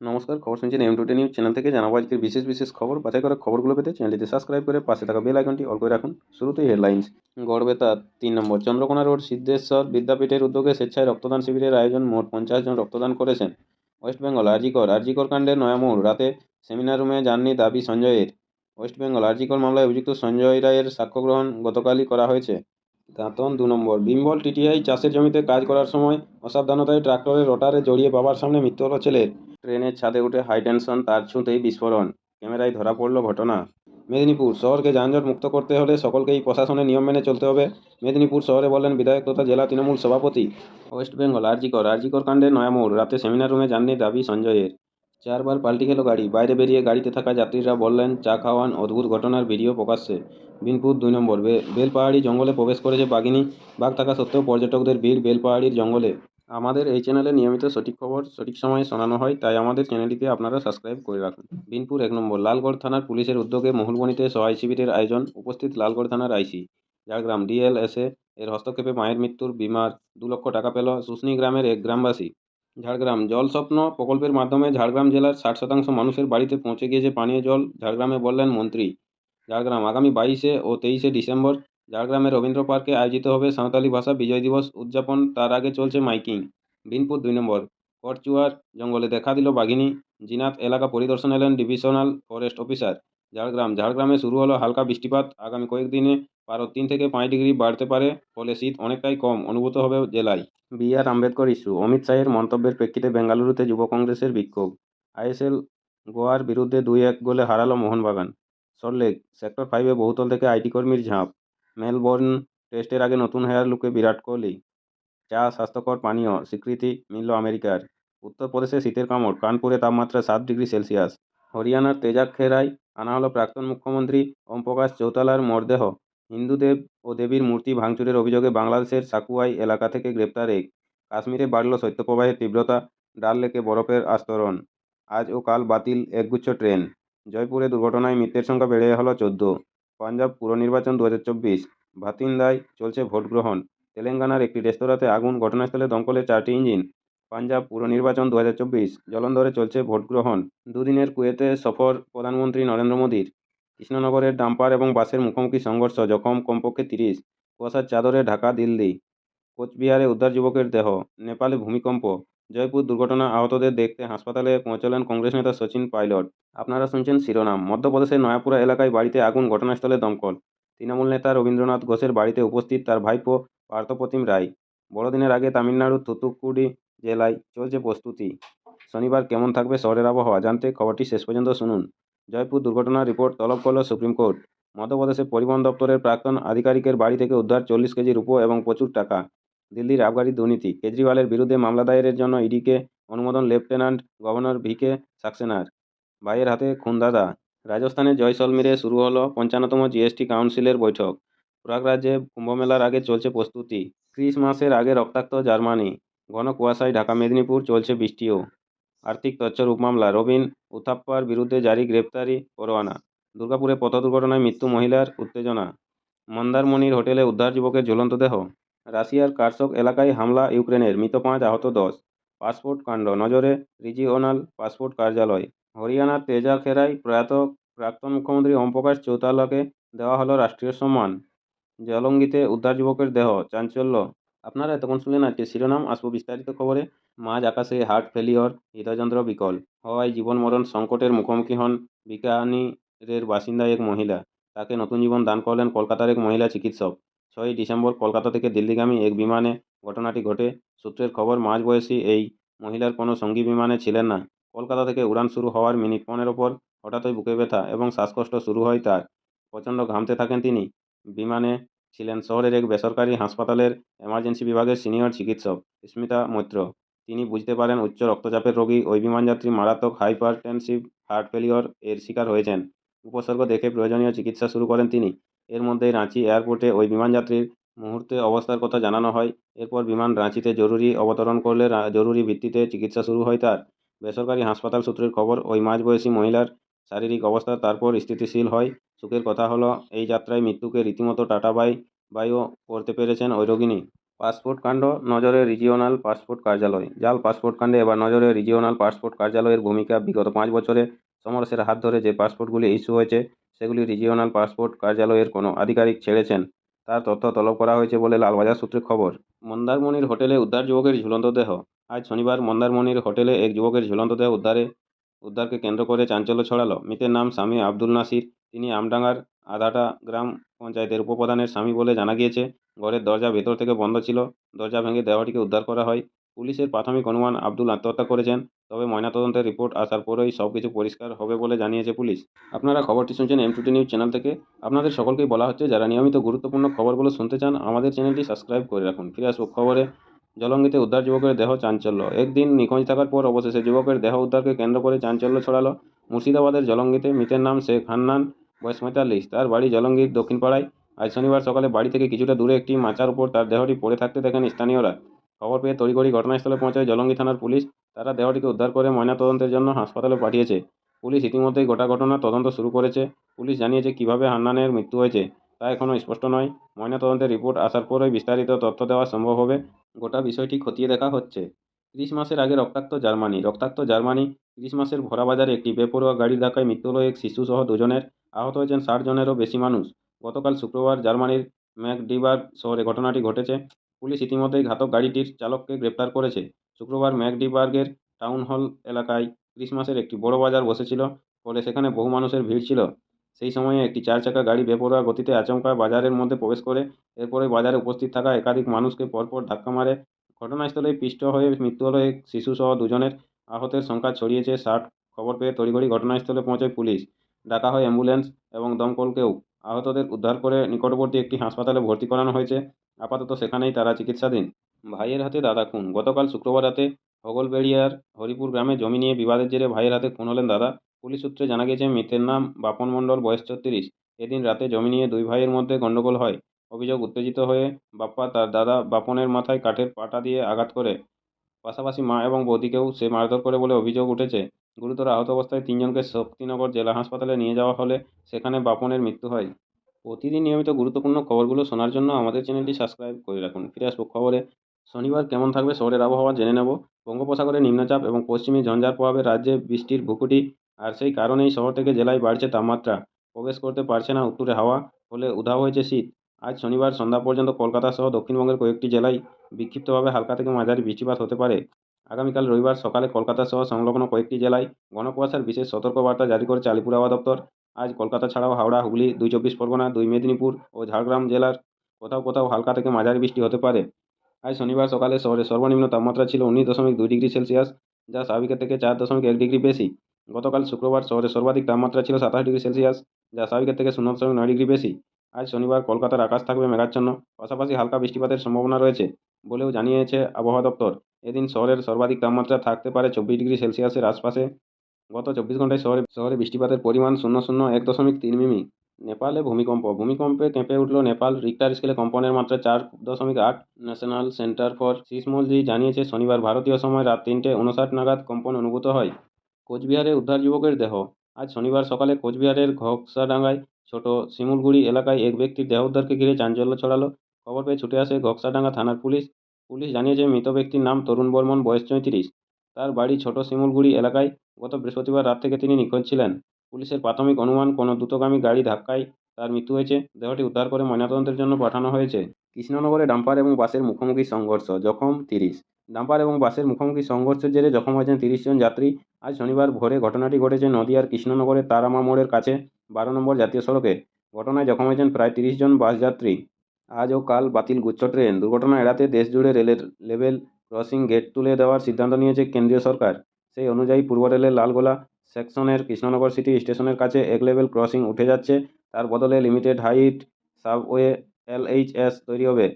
নমস্কার, খবর শুনছেন M2 নিউজ চ্যানেল থেকে। জানাবো আজকের বিশেষ খবর। বাছাই করা খবরগুলো পেতে চ্যানেলটিতে সাবস্ক্রাইব করে পাশে থাকা বেল আইকনটি অল করে রাখুন। শুরুতেই হেডলাইন্স। গড়বেতা 3 নম্বর চন্দ্রকোনা রোড সিদ্ধেশ্বর বিদ্যাপীঠের উদ্যোগে স্বেচ্ছায় রক্তদান শিবিরের আয়োজন। মোট 50 জন রক্তদান করেছেন। ওয়েস্ট বেঙ্গল আরজিকর কাণ্ডের নয়া মোড়, রাতে সেমিনার রুমে যাননি দাবি সঞ্জয়ের। ওয়েস্ট বেঙ্গল আরজিকর মামলায় অভিযুক্ত সঞ্জয় রায়ের সাক্ষ্য গ্রহণ গতকালই করা হয়েছে। দাঁতন 2 নম্বর বিম্বল টিটিআই চাষের জমিতে কাজ করার সময় অসাবধানতায় ট্রাক্টরের রোটারে জড়িয়ে বাবার সামনে মৃত্যু হলো ছেলের। ট্রেনের ছাদে উঠে হাইটেনশন তার ছুঁতেই বিস্ফোরণ, ক্যামেরায় ধরা পড়ল ঘটনা। মেদিনীপুর শহরকে যানজট মুক্ত করতে হলে সকলকেই প্রশাসনের নিয়ম মেনে চলতে হবে, মেদিনীপুর শহরে বললেন বিধায়ক তথা জেলা তৃণমূল সভাপতি। ওয়েস্ট বেঙ্গল আরজিকর কাণ্ডে নয়া মোড়, রাতে সেমিনার রুমে যাননি দাবি সঞ্জয়ের। 4বার পাল্টি খেল গাড়ি, বাইরে বেরিয়ে গাড়িতে থাকা যাত্রীরা বললেন চা খাওয়ান অদ্ভুত ঘটনার ভিডিও প্রকাশ্যে। বিনপুর 2 নম্বর বেলপাহাড়ি জঙ্গলে প্রবেশ করেছে বাঘিনী, বাঘ থাকা সত্ত্বেও পর্যটকদের ভিড় বেলপাহাড়ির জঙ্গলে। আমাদের এই চ্যানেলে নিয়মিত সঠিক খবর সঠিক সময়ে শোনানো হয়, তাই আমাদের চ্যানেলটিকে আপনারা সাবস্ক্রাইব করে রাখুন। বিনপুর 1 নম্বর লালগড় থানার পুলিশের উদ্যোগে মহুলবনীতে সহায় শিবিরের আয়োজন। উপস্থিত লালগড় থানার আইসি। ঝাড়গ্রাম ডিএলএসএ এর হস্তক্ষেপে মায়ের মৃত্যুর বিমার 2 লক্ষ টাকা পেল শুশনি গ্রামের এক গ্রামবাসী। ঝাড়গ্রাম জল স্বপ্ন প্রকল্পের মাধ্যমে ঝাড়গ্রাম জেলার 60% মানুষের বাড়িতে পৌঁছে গিয়েছে পানীয় জল, ঝাড়গ্রামে বললেন মন্ত্রী। ঝাড়গ্রাম আগামী 22 ও 23 ডিসেম্বর ঝাড়গ্রামের রবীন্দ্র পার্কে আয়োজিত হবে সাঁওতালি ভাষা বিজয় দিবস উদযাপন, তার আগে চলছে মাইকিং। বিনপুর 2 নম্বর করচুয়ার জঙ্গলে দেখা দিল বাঘিনী, জিনাত এলাকা পরিদর্শন এলেন ডিভিশনাল ফরেস্ট অফিসার। ঝাড়গ্রামে শুরু হলো হালকা বৃষ্টিপাত, আগামী কয়েকদিনে পারদ 3 থেকে 5 ডিগ্রি বাড়তে পারে, ফলে শীত অনেকটাই কম অনুভূত হবে জেলায়। B.R. আম্বেদকর ইস্যু, অমিত শাহের মন্তব্যের প্রেক্ষিতে বেঙ্গালুরুতে যুব কংগ্রেসের বিক্ষোভ। আইএসএল গোয়ার বিরুদ্ধে 2-1 গোলে হারালো মোহনবাগান। সল্টলেক সেক্টর 5-এ বহুতল থেকে আইটি কর্মীর ঝাঁপ। মেলবোর্ন টেস্টের আগে নতুন হেয়ার লুকে বিরাট কোহলি। চা স্বাস্থ্যকর পানীয়, স্বীকৃতি মিলল আমেরিকার। উত্তরপ্রদেশে শীতের কামড়, কানপুরে তাপমাত্রা 7 ডিগ্রি সেলসিয়াস। হরিয়ানার তেজাক্ষেরায় আনা হলো প্রাক্তন মুখ্যমন্ত্রী ওম প্রকাশ চৌতালার মরদেহ। হিন্দু দেব ও দেবীর মূর্তি ভাঙচুরের অভিযোগে বাংলাদেশের সাকুয়াই এলাকা থেকে গ্রেপ্তার এক। কাশ্মীরে বাড়ল শৈত্যপ্রবাহের তীব্রতা, ডাল লেকে বরফের আস্তরণ। আজ ও কাল বাতিল একগুচ্ছ ট্রেন। জয়পুরে দুর্ঘটনায় মৃতের সংখ্যা বেড়ে হলো 14। পাঞ্জাব পুর নির্বাচন 2024, ভাতিন্দায় চলছে ভোট গ্রহণ। তেলেঙ্গানার একটি রেস্তোরাঁতে আগুন, ঘটনাস্থলে দমকলের 4টি ইঞ্জিন। পাঞ্জাব পুর নির্বাচন 2024, জলন্ধরে চলছে ভোট গ্রহণ। দুদিনের কুয়েতে সফর প্রধানমন্ত্রী নরেন্দ্র মোদীর। কৃষ্ণনগরের ডাম্পার এবং বাসের মুখোমুখি সংঘর্ষ, জখম কমপক্ষে 30। কুয়াশার চাদরে ঢাকা দিল্লি। কোচবিহারে উদ্ধার যুবকের দেহ। নেপালে ভূমিকম্প। জয়পুর দুর্ঘটনা, আহতদের দেখতে হাসপাতালে পৌঁছলেন কংগ্রেস নেতা সচিন পাইলট। আপনারা শুনছেন শিরোনাম। মধ্যপ্রদেশের নয়াপুরা এলাকায় বাড়িতে আগুন, ঘটনাস্থলে দমকল। তৃণমূল নেতা রবীন্দ্রনাথ ঘোষের বাড়িতে উপস্থিত তার ভাইপো পার্থপ্রতিম রায়। বড়দিনের আগে তামিলনাড়ুর থুতুকুডি জেলায় চলছে প্রস্তুতি। শনিবার কেমন থাকবে শহরের আবহাওয়া, জানতে খবরটি শেষ পর্যন্ত শুনুন। জয়পুর দুর্ঘটনার রিপোর্ট তলব করল সুপ্রিম কোর্ট। মধ্যপ্রদেশের পরিবহন দপ্তরের প্রাক্তন আধিকারিকের বাড়ি থেকে উদ্ধার 40 কেজি রূপো এবং প্রচুর টাকা। দিল্লির আবগারি দুর্নীতি, কেজরিওয়ালের বিরুদ্ধে মামলা দায়েরের জন্য ইডিকে অনুমোদন লেফটেন্যান্ট গভর্নর ভিকে সাক্সেনার। ভাইয়ের হাতে খুন দাদা। রাজস্থানের জয়সলমীরে শুরু হলো 55তম জিএসটি কাউন্সিলের বৈঠক। প্রয়াগরাজ্যে কুম্ভমেলার আগে চলছে প্রস্তুতি। ক্রিসমাসের আগে রক্তাক্ত জার্মানি। ঘন কুয়াশায় ঢাকা মেদিনীপুর, চলছে বৃষ্টিও। আর্থিক তছরূপ মামলা, রবিন উথাপ্পার বিরুদ্ধে জারি গ্রেপ্তারি পরোয়ানা। দুর্গাপুরে পথ দুর্ঘটনায় মৃত্যু মহিলার, উত্তেজনা। মন্দারমণির হোটেলে উদ্ধার যুবকের ঝুলন্ত দেহ। রাশিয়ার কার্সক এলাকায় হামলা ইউক্রেনের, মৃত 5 আহত 10। পাসপোর্ট কাণ্ড, নজরে রিজিওনাল পাসপোর্ট কার্যালয়। হরিয়ানার তেজাখেরায় প্রয়াত প্রাক্তন মুখ্যমন্ত্রী ওম প্রকাশ চৌতালাকে দেওয়া হলো রাষ্ট্রীয় সম্মান। জলঙ্গিতে উদ্ধার যুবকের দেহ, চাঞ্চল্য। আপনারা এতক্ষণ শুনলেন আজকে শিরোনাম। আসবো বিস্তারিত খবরে। মাঝ আকাশে হার্ট ফেলিওর, হৃদযন্ত্র বিকল হওয়ায় জীবন মরণ সংকটের মুখোমুখি হন বিকানিরের বাসিন্দা এক মহিলা। তাকে নতুন জীবন দান করলেন কলকাতার এক মহিলা চিকিৎসক। 6ই ডিসেম্বর কলকাতা থেকে দিল্লিগামী এক বিমানে ঘটনাটি ঘটে। সূত্রের খবর, মাঝবয়সী এই মহিলার কোনো সঙ্গী বিমানে ছিলেন না। কলকাতা থেকে উড়ান শুরু হওয়ার মিনিট 15 পর হঠাৎই বুকে ব্যথা এবং শ্বাসকষ্ট শুরু হয় তার। প্রচণ্ড ঘামতে থাকেন তিনি। বিমানে ছিলেন শহরের এক বেসরকারি হাসপাতালের এমার্জেন্সি বিভাগের সিনিয়র চিকিৎসক স্মিতা মৈত্র। তিনি বুঝতে পারেন উচ্চ রক্তচাপের রোগী ওই বিমানযাত্রী মারাত্মক হাইপারটেনসিভ হার্ট ফেলিওর এর শিকার হয়েছেন। উপসর্গ দেখে প্রয়োজনীয় চিকিৎসা শুরু করেন তিনি। এর মধ্যেই রাঁচি এয়ারপোর্টে ওই বিমানযাত্রীর মুহূর্তে অবস্থার কথা জানানো হয়। এরপর বিমান রাঁচিতে জরুরি অবতরণ করলে জরুরি ভিত্তিতে চিকিৎসা শুরু হয় তার। বেসরকারি হাসপাতাল সূত্রের খবর, ওই মাঝবয়সী মহিলার শারীরিক অবস্থা তারপর স্থিতিশীল হয়। সুখের কথা হলো, এই যাত্রায় মৃত্যুকে রীতিমতো টাটা বাই বাইও করতে পেরেছেন ওই রোগিনী। পাসপোর্ট কাণ্ড নজরে রিজিওনাল পাসপোর্ট কার্যালয়। জাল পাসপোর্ট কাণ্ডে এবার নজরে রিজিওনাল পাসপোর্ট কার্যালয়ের ভূমিকা। বিগত 5 বছরে সমরেশের হাত ধরে যে পাসপোর্টগুলি ইস্যু হয়েছে সেগুলি রিজিওনাল পাসপোর্ট কার্যালয়ের কোনো আধিকারিক ছেড়েছেন, তার তথ্য তলব করা হয়েছে বলে লালবাজার সূত্রে খবর। মন্দারমণির হোটেলে উদ্ধার যুবকের ঝুলন্ত দেহ। আজ শনিবার মন্দারমণির হোটেলে এক যুবকের ঝুলন্ত দেহ উদ্ধারকে কেন্দ্র করে চাঞ্চল্য ছড়ালো। মৃতের নাম স্বামী আব্দুল নাসির। তিনি আমডাঙ্গার আধাটা গ্রাম পঞ্চায়েতের উপপ্রধানের স্বামী বলে জানা গিয়েছে। ঘরের দরজা ভেতর থেকে বন্ধ ছিল। দরজা ভেঙে দেহটিকে উদ্ধার করা হয়। পুলিশের প্রাথমিক অনুমান আব্দুল আত্মহত্যা করেছেন, তবে ময়নাতদন্তের রিপোর্ট আসার পরেই সবকিছু পরিষ্কার হবে বলে জানিয়েছে পুলিশ। আপনারা খবরটি শুনছেন M2T নিউজ চ্যানেল থেকে। আপনাদের সকলকেই বলা হচ্ছে, যারা নিয়মিত গুরুত্বপূর্ণ খবরগুলো শুনতে চান আমাদের চ্যানেলটি সাবস্ক্রাইব করে রাখুন। ফিরে আসবো খবরে। জলঙ্গিতে উদ্ধার যুবকের দেহ চাঞ্চল্য। একদিন নিখোঁজ থাকার পর অবশেষে যুবকের দেহ উদ্ধারকে কেন্দ্র করে চাঞ্চল্য ছড়ালো মুর্শিদাবাদের জলঙ্গিতে। মৃতের নাম শেখ হান্নান, বয়স 45। তার বাড়ি জলঙ্গির দক্ষিণপাড়ায়। আজ শনিবার সকালে বাড়ি থেকে কিছুটা দূরে একটি মাচার উপর তার দেহটি পড়ে থাকতে দেখেন স্থানীয়রা। খবর পেয়ে তড়িঘড়ি ঘটনাস্থলে পৌঁছায় জলঙ্গি থানার পুলিশ। তারা দেহটিকে উদ্ধার করে ময়নাতদন্তের জন্য হাসপাতালে পাঠিয়েছে। পুলিশ ইতিমধ্যেই গোটা ঘটনার তদন্ত শুরু করেছে। পুলিশ জানিয়েছে, কিভাবে হান্নানের মৃত্যু হয়েছে তা এখনও স্পষ্ট নয়। ময়নাতদন্তের রিপোর্ট আসার পরই বিস্তারিত তথ্য দেওয়া সম্ভব হবে। গোটা বিষয়টি খতিয়ে দেখা হচ্ছে। 30 মাসের আগে রক্তাক্ত জার্মানি। 30 মাসের ভরা বাজারে একটি বেপরোয়া গাড়ির ধাক্কায় মৃত্যু হলো এক শিশুসহ দুজনের। আহত হয়েছেন 60 জনেরও বেশি মানুষ। গতকাল শুক্রবার জার্মানির ম্যাকডিবার্গ শহরে ঘটনাটি ঘটেছে। পুলিশ ইতিমধ্যেই ঘাতক গাড়িটির চালককে গ্রেপ্তার করেছে। শুক্রবার ম্যাকডিবার্গের টাউন হল এলাকায় ক্রিসমাসের একটি বড় বাজার বসেছিল, ফলে সেখানে বহু মানুষের ভিড় ছিল। সেই সময়ে একটি 4 চাকা গাড়ি বেপরোয়া গতিতে আচমকা বাজারের মধ্যে প্রবেশ করে। এরপরে বাজারে উপস্থিত থাকা একাধিক মানুষকে পরপর ধাক্কা মারে। ঘটনাস্থলেই পিষ্ট হয়ে মৃত্যু হলো এক শিশুসহ দুজনের। আহতের সংখ্যা ছড়িয়েছে 60। খবর পেয়ে তড়িঘড়ি ঘটনাস্থলে পৌঁছায় পুলিশ। ডাকা হয় অ্যাম্বুলেন্স এবং দমকলকেও। আহতদের উদ্ধার করে নিকটবর্তী একটি হাসপাতালে ভর্তি করানো হয়েছে। আপাতত সেখানেই তারা চিকিৎসাধীন। ভাইয়ের হাতে দাদা খুন। গতকাল শুক্রবার রাতে হোগলবেড়িয়ার হরিপুর গ্রামে জমি নিয়ে বিবাদের জেরে ভাইয়ের হাতে খুন হলেন দাদা। পুলিশ সূত্রে জানা গেছে, মৃতের নাম বাপন মণ্ডল, বয়স 36। এদিন রাতে জমি নিয়ে দুই ভাইয়ের মধ্যে গণ্ডগোল হয়। অভিযোগ, উত্তেজিত হয়ে বাপ্পা তার দাদা বাপনের মাথায় কাঠের পাটা দিয়ে আঘাত করে। পাশাপাশি মা এবং বৌদিকেও সে মারধর করে বলে অভিযোগ উঠেছে। গুরুতর আহত অবস্থায় তিনজনকে শক্তিনগর জেলা হাসপাতালে নিয়ে যাওয়া হলে সেখানে বাপনের মৃত্যু হয়। প্রতিদিন নিয়মিত গুরুত্বপূর্ণ খবরগুলো শোনার জন্য আমাদের চ্যানেলটি সাবস্ক্রাইব করে রাখুন। ফিরে আসবো খবরে। শনিবার কেমন থাকবে শহরের আবহাওয়া জেনে নেব। বঙ্গোপসাগরে নিম্নচাপ এবং পশ্চিমী ঝঞ্ঝার প্রভাবে রাজ্যে বৃষ্টির ভূকুটি, আর সেই কারণেই শহর থেকে জেলায় বাড়ছে তাপমাত্রা। প্রবেশ করতে পারছে না উত্তুরে হাওয়া, ফলে উধাও হয়েছে শীত। আজ শনিবার সন্ধ্যা পর্যন্ত কলকাতা সহ দক্ষিণবঙ্গের কয়েকটি জেলায় বিক্ষিপ্তভাবে হালকা থেকে মাঝারি বৃষ্টিপাত হতে পারে। আগামীকাল রবিবার সকালে কলকাতা সহ সংলগ্ন কয়েকটি জেলায় ঘন কুয়াশার বিশেষ সতর্কবার্তা জারি করেছে আলিপুর আবহাওয়া দপ্তর। আজ কলকাতা ছাড়াও হাওড়া, হুগলি, 2 চব্বিশ পরগনা, 2 মেদিনীপুর ও ঝাড়গ্রাম জেলার কোথাও কোথাও হালকা থেকে মাঝারি বৃষ্টি হতে পারে। আজ শনিবার সকালে শহরের সর্বনিম্ন তাপমাত্রা ছিল 19.2 ডিগ্রি সেলসিয়াস, যা স্বাভাবিকের থেকে 4.1 ডিগ্রি বেশি। গতকাল শুক্রবার শহরের সর্বাধিক তাপমাত্রা ছিল 27 ডিগ্রি সেলসিয়াস, যা স্বাভাবিকের থেকে 0.9 ডিগ্রি বেশি। আজ শনিবার কলকাতার আকাশ থাকবে মেঘাচ্ছন্ন, পাশাপাশি হালকা বৃষ্টিপাতের সম্ভাবনা রয়েছে বলেও জানিয়েছে আবহাওয়া দপ্তর। এদিন শহরের সর্বাধিক তাপমাত্রা থাকতে পারে 24 ডিগ্রি সেলসিয়াসের আশপাশে। গত 24 ঘন্টায় শহরে বৃষ্টিপাতের পরিমাণ 0.1 মিমি। নেপালে ভূমিকম্পে কেঁপে উঠল নেপাল। রিক্টার স্কেলে কম্পনের মাত্রা 4.8। ন্যাশনাল সেন্টার ফর সিসমোলজি জানিয়েছে, শনিবার ভারতীয় সময় রাত 3:59 নাগাদ কম্পন অনুভূত হয়। কোচবিহারে উদ্ধার যুবকের দেহ। আজ শনিবার সকালে কোচবিহারের ঘোকসাডাঙ্গায় ছোট শিমুলগুড়ি এলাকায় এক ব্যক্তির দেহ উদ্ধারকে ঘিরে চাঞ্চল্য ছড়ালো। খবর পেয়ে ছুটে আসে ঘোকসাডাঙ্গা থানার পুলিশ। পুলিশ জানিয়েছে, মৃত ব্যক্তির নাম তরুণ বর্মন, বয়স 34। তার বাড়ি ছোট শিমুলগুড়ি এলাকায়। গত বৃহস্পতিবার রাত থেকে তিনি নিখোঁজ ছিলেন। পুলিশের প্রাথমিক অনুমান, কোনো দ্রুতগামী গাড়ি ধাক্কায় তার মৃত্যু হয়েছে। দেহটি উদ্ধার করে ময়নাতদন্তের জন্য পাঠানো হয়েছে। কৃষ্ণনগরে ডাম্পার এবং বাসের মুখোমুখি সংঘর্ষ, জখম 30। ডাম্পার এবং বাসের মুখোমুখি সংঘর্ষের জেরে জখম হয়েছেন 30 জন যাত্রী। আজ শনিবার ভোরে ঘটনাটি ঘটেছে নদিয়ার কৃষ্ণনগরের তারামা মোড়ের কাছে 12 নম্বর জাতীয় সড়কে। ঘটনায় জখম হয়েছেন প্রায় 30 জন বাস যাত্রী। আজ ও কাল বাতিল গুচ্ছ ট্রেন। দুর্ঘটনা এড়াতে দেশজুড়ে রেলের লেভেল ক্রসিং গেট তুলে দেওয়ার সিদ্ধান্ত নিয়েছে কেন্দ্রীয় সরকার। সেই অনুযায়ী পূর্ব রেলের লালগোলা সেকশনের কৃষ্ণনগর সিটি স্টেশনের কাছে এক লেভেল ক্রসিং উঠে যাচ্ছে। তার বদলে লিমিটেড হাইট সাবওয়ে LHS তৈরি হবে।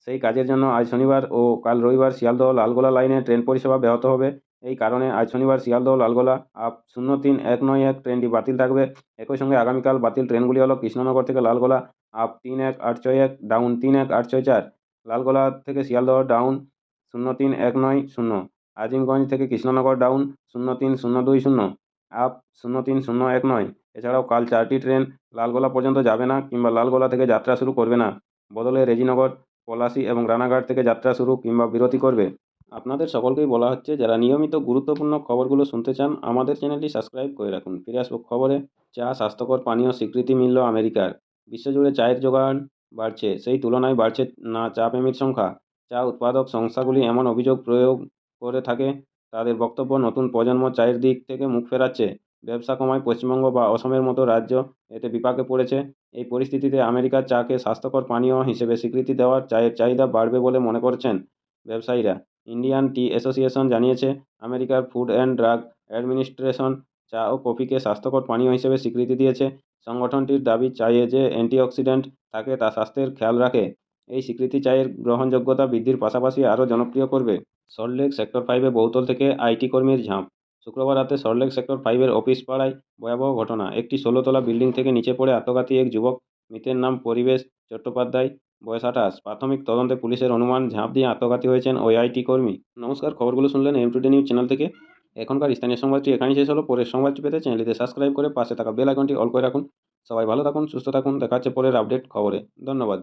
সেই কাজের জন্য আজ শনিবার ও কাল রবিবার শিয়ালদহ লালগোলা লাইনে ট্রেন পরিষেবা ব্যাহত হবে। এই কারণে আজ শনিবার শিয়ালদহ লালগোলা আপ 03191 ট্রেনটি বাতিল থাকবে। একই সঙ্গে আগামীকাল বাতিল ট্রেনগুলি হলো কৃষ্ণনগর থেকে লালগোলা আপ 31861 ডাউন 31864, লালগোলা থেকে শিয়ালদহ ডাউন 03190, আজিমগঞ্জ থেকে কৃষ্ণনগর ডাউন 03020 আপ 03019। এছাড়াও কাল 4টি ট্রেন লালগোলা পর্যন্ত যাবে না কিংবা লালগোলা থেকে যাত্রা শুরু করবে না। বদলে রেজিনগর, পলাশী এবং রানাঘাট থেকে যাত্রা শুরু কিংবা বিরতি করবে। আপনাদের সকলকেই বলা হচ্ছে, যারা নিয়মিত গুরুত্বপূর্ণ খবরগুলো শুনতে চান আমাদের চ্যানেলটি সাবস্ক্রাইব করে রাখুন। ফিরে আসবো খবরে। চা স্বাস্থ্যকর পানীয় স্বীকৃতি মিলল আমেরিকার। বিশ্বজুড়ে চায়ের যোগান বাড়ছে, সেই তুলনায় বাড়ছে না চা প্রেমীর সংখ্যা। চা উৎপাদক সংস্থাগুলি এমন অভিযোগ প্রয়োগ করে থাকে। তাদের বক্তব্য, নতুন প্রজন্ম চায়ের দিক থেকে মুখ ফেরাচ্ছে। ব্যবসা কমায় পশ্চিমবঙ্গ বা অসমের মতো রাজ্য এতে বিপাকে পড়েছে। এই পরিস্থিতিতে আমেরিকার চাকে স্বাস্থ্যকর পানীয় হিসেবে স্বীকৃতি দেওয়ার চায়ের চাহিদা বাড়বে বলে মনে করছেন ব্যবসায়ীরা। ইন্ডিয়ান টি অ্যাসোসিয়েশন জানিয়েছে, আমেরিকার ফুড অ্যান্ড ড্রাগ অ্যাডমিনিস্ট্রেশন চা ও কফিকে স্বাস্থ্যকর পানীয় হিসেবে স্বীকৃতি দিয়েছে। সংগঠনটির দাবি, চায়ে যে অ্যান্টিঅক্সিডেন্ট থাকে তা স্বাস্থ্যের খেয়াল রাখে। এই স্বীকৃতি চায়ের গ্রহণযোগ্যতা বৃদ্ধির পাশাপাশি আরও জনপ্রিয় করবে। সল্টলেক সেক্টর 5-এ বহুতল থেকে আইটি কর্মীর ঝাঁপ। শুক্রবার রাতে সল্টলেক সেক্টর 5-এর অফিস পাড়ায় ভয়াবহ ঘটনা। একটি 16তলা বিল্ডিং থেকে নিচে পড়ে আত্মঘাতী এক যুবক। মৃতের নাম পরিবেশ চট্টোপাধ্যায়, বয়স 28। প্রাথমিক তদন্তে পুলিশের অনুমান, ঝাঁপ দিয়ে আত্মঘাতী হয়েছেন ওই আইটি কর্মী। নমস্কার, খবরগুলো শুনলেন এম টুডে নিউজ চ্যানেল থেকে। এখনকার স্থানীয় সংবাদটি এখানেই শেষ হলো। পরের সংবাদটি পেতে চ্যানেলটিতে সাবস্ক্রাইব করে পাশে থাকা বেল আইকনটি অল করে রাখুন। সবাই ভালো থাকুন, সুস্থ থাকুন। দেখা হচ্ছে পরের আপডেট খবরে। ধন্যবাদ।